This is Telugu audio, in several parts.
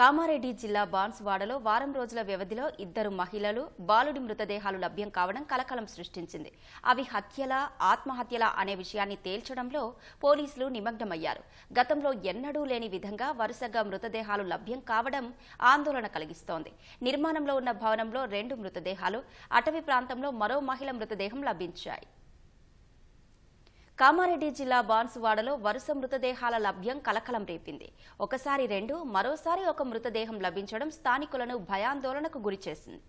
కామారెడ్డి జిల్లా బాన్సువాడలో వారం రోజుల వ్యవధిలో ఇద్దరు మహిళలు బాలుడి మృతదేహాలు లభ్యం కావడం కలకలం సృష్టించింది. అవి హత్యలా ఆత్మహత్యలా అనే విషయాన్ని తేల్చడంలో పోలీసులు నిమగ్నమయ్యారు. గతంలో ఎన్నడూ లేని విధంగా వరుసగా మృతదేహాలు లభ్యం కావడం ఆందోళన కలిగిస్తోంది. నిర్మాణంలో ఉన్న భవనంలో 2 మృతదేహాలు, అటవీ ప్రాంతంలో మరో మహిళ మృతదేహం లభించాయి. కామారెడ్డి జిల్లా బాన్సువాడలో వరుస మృతదేహాల లభ్యం కలకలం రేపింది. ఒకసారి 2, మరోసారి 1 మృతదేహం లభించడం స్థానికులను భయాందోళనకు గురిచేసింది.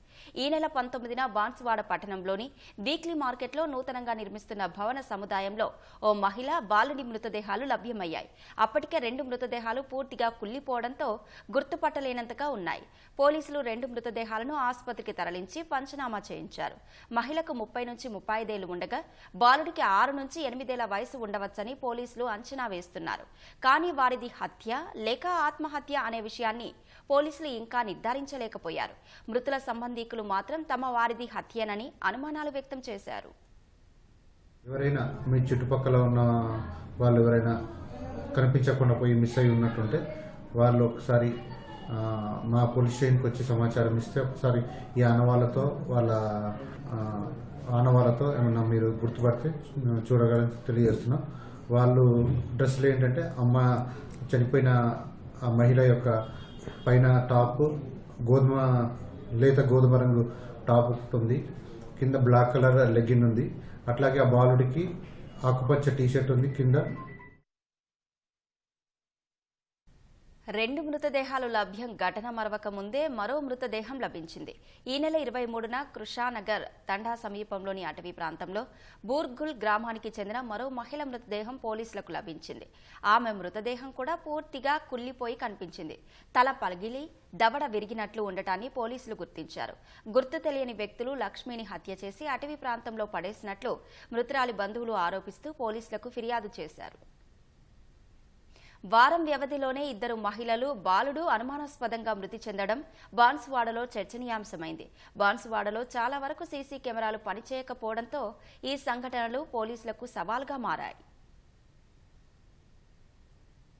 ఈ నెల 19న బాన్సువాడ పట్టణంలోని వీక్లీ మార్కెట్లో నూతనంగా నిర్మిస్తున్న భవన సముదాయంలో ఓ మహిళ, బాలుడి మృతదేహాలు లభ్యమయ్యాయి. అప్పటికే 2 మృతదేహాలు పూర్తిగా కుళ్లిపోవడంతో గుర్తుపట్టలేనంతగా ఉన్నాయి. పోలీసులు 2 మృతదేహాలను ఆసుపత్రికి తరలించి పంచనామా చేయించారు. మహిళకు 30 నుంచి 35 ఏళ్లు ఉండగా బాలుడికి 6 నుంచి 8 ఏళ్ల వయసు ఉండవచ్చని పోలీసులు అంచనా వేస్తున్నారు. కానీ వారిది హత్య లేక ఆత్మహత్య అనే విషయాన్ని పోలీసులు ఇంకా నిర్ధారించలేకపోయారు. మృతుల సంబంధీకులు మాత్రం తమ వారిది హత్యేనని అనుమానాలు వ్యక్తం చేశారు. ఎవరైనా మీ చుట్టుపక్కల ఉన్న వాళ్ళు ఎవరైనా కనిపించకుండా పోయి మిస్ అయి ఉన్నట్టుంటే వాళ్ళు ఒకసారి మా పోలీస్ స్టేషన్కి వచ్చి సమాచారం ఇస్తే ఒకసారి ఈ ఆనవాళ్ళతో ఏమన్నా మీరు గుర్తుపడితే చూడగలని తెలియజేస్తున్నాం. వాళ్ళు డ్రెస్సులు ఏంటంటే చనిపోయిన ఆ మహిళ యొక్క పైన టాప్ లేత గోధుమ రంగు టాప్ ఉంది, కింద బ్లాక్ కలర్ లెగ్గిన్ ఉంది. అట్లాగే ఆ బాలుడికి ఆకుపచ్చ టీషర్ట్ ఉంది కింద. 2 మృతదేహాలు లభ్యం ఘటన మరవక ముందే మరో మృతదేహం లభించింది. ఈ నెల 23న కృషానగర్ తండా సమీపంలోని అటవీ ప్రాంతంలో బూర్గుల్ గ్రామానికి చెందిన మరో మహిళ మృతదేహం పోలీసులకు లభించింది. ఆమె మృతదేహం కూడా పూర్తిగా కుళ్లిపోయి కనిపించింది. తల పగిలి దవడ విరిగినట్లు ఉండటాన్ని పోలీసులు గుర్తించారు. గుర్తు తెలియని వ్యక్తులు లక్ష్మిని హత్య చేసి అటవీ ప్రాంతంలో పడేసినట్లు మృతురాలి బంధువులు ఆరోపిస్తూ పోలీసులకు ఫిర్యాదు చేశారు. వారం వ్యవధిలోనే 2 మహిళలు, బాలుడు అనుమానాస్పదంగా మృతి చెందడం బాన్సువాడలో చర్చనీయాంశమైంది. బాన్సువాడలో చాలా వరకు సీసీ కెమెరాలు పనిచేయకపోవడంతో ఈ సంఘటనలు పోలీసులకు సవాల్గా మారాయి.